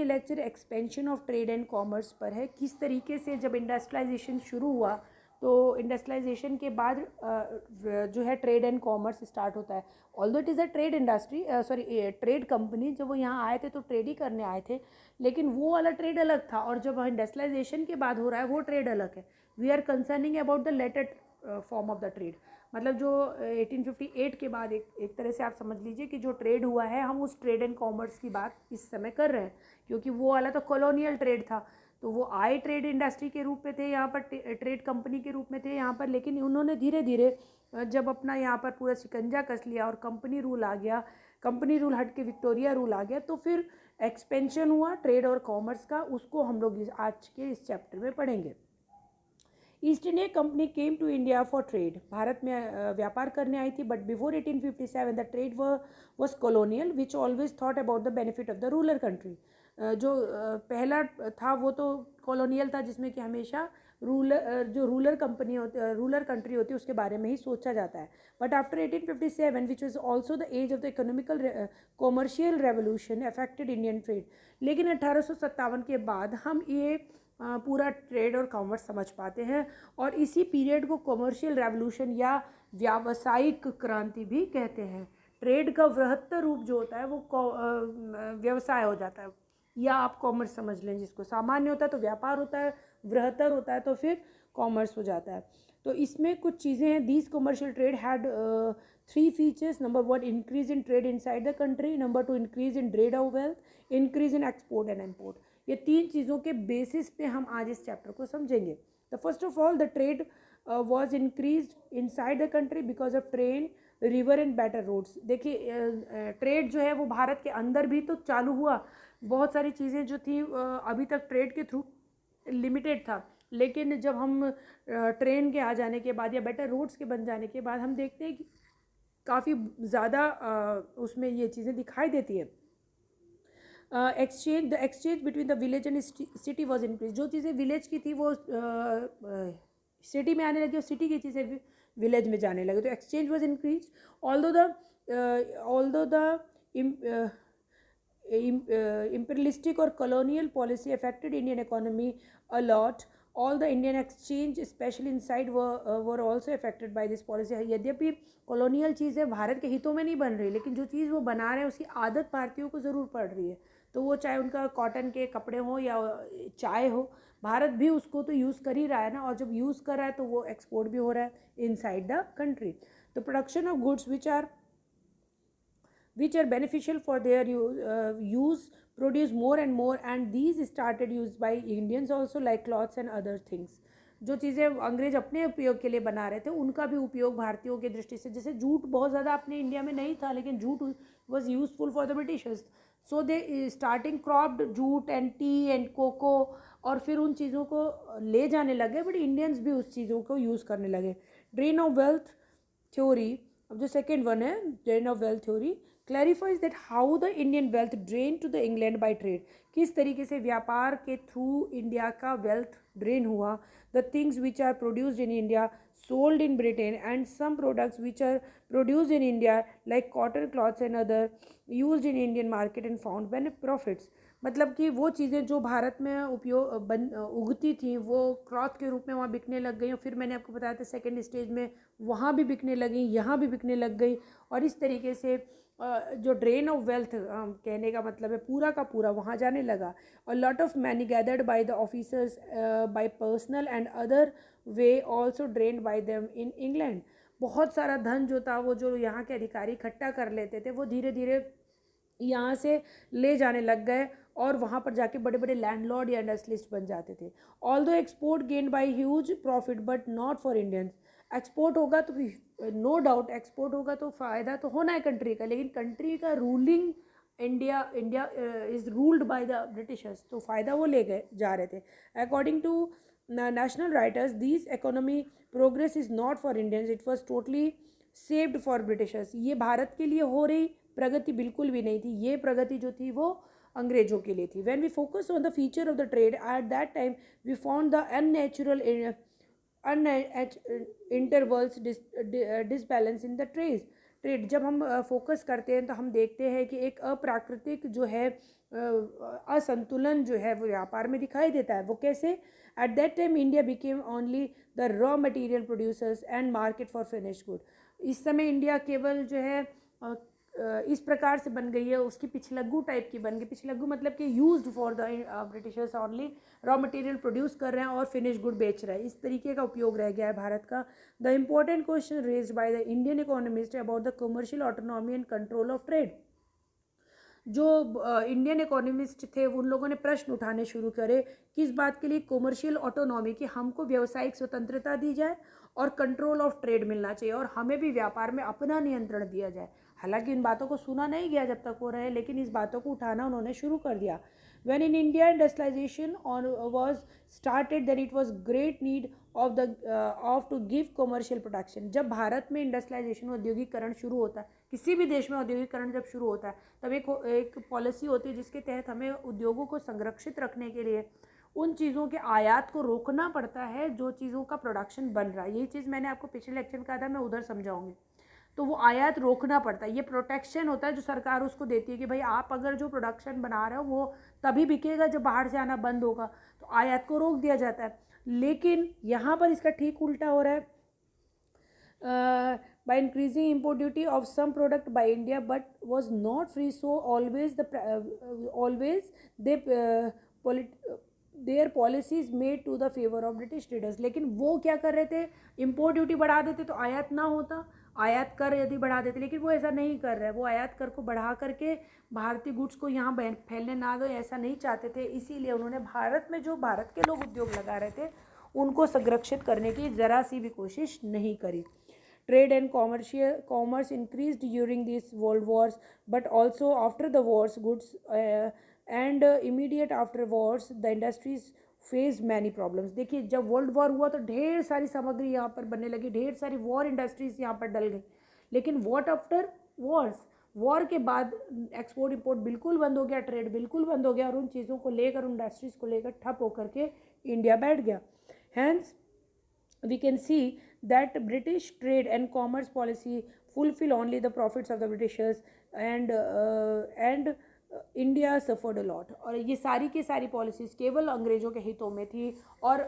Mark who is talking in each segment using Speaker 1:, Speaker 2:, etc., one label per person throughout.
Speaker 1: Lecture expansion of trade and commerce पर है। किस तरीके से जब इंडस्ट्रियलाइजेशन शुरू हुआ तो इंडस्ट्रियलाइजेशन के बाद जो है ट्रेड एंड कॉमर्स स्टार्ट होता है। Although it is a trade industry, sorry trade company, जब वो यहाँ आए थे तो ट्रेड ही करने आए थे, लेकिन वो वाला ट्रेड अलग था और जब इंडस्ट्रियलाइजेशन के बाद हो रहा है वो ट्रेड अलग है। We are concerning about the latter form of the trade, मतलब जो 1858 के बाद एक तरह से आप समझ लीजिए कि जो ट्रेड हुआ है, हम उस ट्रेड एंड कॉमर्स की बात इस समय कर रहे हैं, क्योंकि वो वाला तो कॉलोनियल ट्रेड था। तो वो आए ट्रेड इंडस्ट्री के रूप में थे यहाँ पर, ट्रेड कंपनी के रूप में थे यहाँ पर, लेकिन उन्होंने धीरे धीरे जब अपना यहाँ पर पूरा शिकंजा कस लिया और कंपनी रूल आ गया, कंपनी रूल हट के विक्टोरिया रूल आ गया, तो फिर एक्सपेंशन हुआ ट्रेड और कॉमर्स का। उसको हम लोग आज के इस चैप्टर में पढ़ेंगे। East India company came to India for trade, भारत में व्यापार करने आई थी, but before 1857 the trade was colonial which always thought about the benefit of the rural country. जो पहला था वो तो कॉलोनियल था, जिसमें कि हमेशा रूलर कंपनी होती, रूलर कंट्री होती है, उसके बारे में ही सोचा जाता है। But after 1857 which was also the age of the economical commercial revolution affected Indian trade. लेकिन 1857 के बाद हम ये पूरा ट्रेड और कॉमर्स समझ पाते हैं, और इसी पीरियड को कॉमर्शियल रेवोल्यूशन या व्यावसायिक क्रांति भी कहते हैं। ट्रेड का वृहत्तर रूप जो होता है वो व्यवसाय हो जाता है, या आप कॉमर्स समझ लें, जिसको सामान्य होता है तो व्यापार होता है, वृहत्तर होता है तो फिर कॉमर्स हो जाता है। तो इसमें कुछ चीज़ें हैं। These commercial trade had 3 features. Number 1 increase in trade inside the country, number 2 increase in trade off wealth, increase in export and import. ये 3 चीज़ों के बेसिस पे हम आज इस चैप्टर को समझेंगे। The first of all the trade was increase inside the country because of train, river and better roads. देखिए ट्रेड जो है वो भारत के अंदर भी तो चालू हुआ, बहुत सारी चीज़ें जो थी अभी तक ट्रेड के थ्रू लिमिटेड था, लेकिन जब हम ट्रेन के आ जाने के बाद या बेटर रोड्स के बन जाने के बाद हम देखते हैं कि काफ़ी ज़्यादा उसमें ये चीज़ें दिखाई देती है। The exchange between the village and city was increase. जो चीज़ें विलेज की थी वो सिटी में आने लगी और सिटी की चीज़ें विलेज में जाने लगे, तो exchange was increase. Although the imperialistic or colonial policy affected Indian economy a lot. All the Indian exchange, especially inside, were also affected by this policy. यद्यपि कॉलोनियल चीज़ है, भारत के हितों में नहीं बन रही, लेकिन जो चीज़ वो बना रहे हैं उसकी आदत भारतीयों को ज़रूर पड़ रही है। तो वो चाहे उनका कॉटन के कपड़े हो या चाय हो, भारत भी उसको तो यूज़ कर ही रहा है ना, और जब यूज़ कर रहा है तो वो एक्सपोर्ट भी हो रहा है inside the country. The production of goods which are beneficial for their use produce more and more, and these started used by Indians also, like cloths and other things. जो चीज़ें अंग्रेज अपने उपयोग के लिए बना रहे थे उनका भी उपयोग भारतीयों की दृष्टि से, जैसे जूट बहुत ज़्यादा अपने इंडिया में नहीं था, लेकिन jute was useful for the Britishers, so they starting cropped jute and tea and cocoa, और फिर उन चीज़ों को ले जाने लगे, बट इंडियंस भी उस चीज़ों को यूज़ करने लगे। ड्रेन ऑफ वेल्थ थ्योरी, अब जो सेकेंड वन है drain of wealth theory, clarifies that how the Indian wealth drained to the England by trade। किस तरीके से व्यापार के थ्रू इंडिया का वेल्थ ड्रेन हुआ। the things which are produced in India sold in Britain, and some products which are produced in India like cotton, cloths and other used in Indian market and found profits। मतलब कि वो चीज़ें जो भारत में उगती थी वो क्लॉथ के रूप में वहाँ बिकने लग गई, और फिर मैंने आपको बताया था सेकेंड स्टेज में वहाँ भी बिकने लगी, यहाँ भी बिकने लग गई, और इस तरीके से जो ड्रेन ऑफ वेल्थ कहने का मतलब है पूरा का पूरा वहाँ जाने लगा। और lot of money gathered by the officers bye personal and other way also drained bye them in England. बहुत सारा धन जो था वो जो यहाँ के अधिकारी इकट्ठा कर लेते थे वो धीरे धीरे यहाँ से ले जाने लग गए, और वहाँ पर जाके बड़े बड़े लैंडलॉर्ड या इंडस्ट्रियलिस्ट बन जाते थे। Although export gain by huge profit but not for Indians. Export होगा तो नो डाउट एक्सपोर्ट होगा तो फ़ायदा तो होना है कंट्री का, लेकिन कंट्री का ruling India is ruled by the Britishers, तो फ़ायदा वो ले गए जा रहे थे। According to national writers, these economy progress is not for Indians, it was totally saved for Britishers। ये भारत के लिए हो रही प्रगति बिल्कुल भी नहीं थी, ये प्रगति जो थी वो अंग्रेजों के लिए थी। When we focus on the feature of the trade at that time, we found the unnatural intervals disbalance in the trade. जब हम फोकस करते हैं तो हम देखते हैं कि एक अप्राकृतिक जो है असंतुलन जो है वो व्यापार में दिखाई देता है। वो कैसे? At that time India became only the raw material producers and market for finished good. इस समय इंडिया केवल जो है इस प्रकार से बन गई है, उसकी पिछलग्गू टाइप की बन गई। पिछलग्गू मतलब कि used for the Britishers only, raw material produce कर रहे हैं और फिनिश गुड बेच रहे हैं, इस तरीके का उपयोग रह गया है भारत का। The important question raised by the Indian economist about the commercial autonomy and control of trade. जो इंडियन इकोनॉमिस्ट थे उन लोगों ने प्रश्न उठाने शुरू करे किस बात के लिए? कमर्शियल ऑटोनॉमी, कि हमको व्यावसायिक स्वतंत्रता दी जाए और कंट्रोल ऑफ ट्रेड मिलना चाहिए और हमें भी व्यापार में अपना नियंत्रण दिया जाए। हालांकि इन बातों को सुना नहीं गया जब तक वो रहे, लेकिन इस बातों को उठाना उन्होंने शुरू कर दिया। When in India industrialization was started, then it was great need of to give commercial production। जब भारत में इंडस्ट्रियलाइजेशन औद्योगिकरण शुरू होता है, किसी भी देश में औद्योगिकरण जब शुरू होता है, तब एक पॉलिसी होती है जिसके तहत हमें उद्योगों को संरक्षित रखने के लिए उन चीज़ों के आयात को रोकना पड़ता है जो चीज़ों का प्रोडक्शन बन रहा है। यही चीज़ मैंने आपको पिछले लेक्चर में कहा था, मैं उधर समझाऊंगी। तो वो आयात रोकना पड़ता है, ये प्रोटेक्शन होता है जो सरकार उसको देती है कि भाई आप अगर जो प्रोडक्शन बना रहे हो वो तभी बिकेगा जब बाहर से आना बंद होगा, तो आयात को रोक दिया जाता है। लेकिन यहाँ पर इसका ठीक उल्टा हो रहा है। by increasing import duty of some product by India but was not free, so always their policies made to the favor of British traders। लेकिन वो क्या कर रहे थे? इम्पोर्ट ड्यूटी बढ़ा देते तो आयात ना होता, आयात कर यदि बढ़ा देते, लेकिन वो ऐसा नहीं कर रहे। वो आयात कर को बढ़ा करके भारतीय गुड्स को यहाँ फैलने ना दो, ऐसा नहीं चाहते थे। इसीलिए उन्होंने भारत में जो भारत के लोग उद्योग लगा रहे थे उनको संरक्षित करने की ज़रा सी भी कोशिश नहीं करी। Trade and commerce increased during these world wars, but also after the wars, goods and immediate after wars, the industries faced many problems। देखिए जब वर्ल्ड वॉर हुआ तो ढेर सारी सामग्री यहाँ पर बनने लगी, ढेर सारी वॉर इंडस्ट्रीज यहाँ पर डल गई। लेकिन व्हाट आफ्टर वॉर्स, वॉर के बाद एक्सपोर्ट इंपोर्ट बिल्कुल बंद हो गया, ट्रेड बिल्कुल बंद हो गया और उन चीज़ों को लेकर, उन इंडस्ट्रीज को लेकर ठप होकर के इंडिया बैठ गया। Hence we can see that British trade and commerce policy fulfill only the profits of the Britishers and India suffered a lot। और ये सारी की सारी पॉलिसीज़ केवल अंग्रेज़ों के हितों में थी। और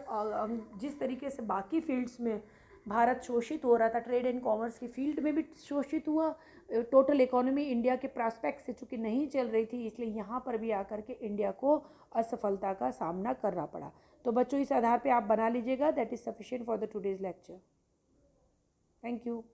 Speaker 1: जिस तरीके से बाकी फील्ड्स में भारत शोषित हो रहा था, ट्रेड एंड कॉमर्स की फील्ड में भी शोषित हुआ। टोटल इकोनॉमी इंडिया के प्रॉस्पेक्ट से चूँकि नहीं चल रही थी, इसलिए यहाँ पर भी आकर के इंडिया को असफलता का सामना करना पड़ा। तो बच्चों इस आधार पे आप बना लीजिएगा। That is sufficient for the today's lecture. Thank you.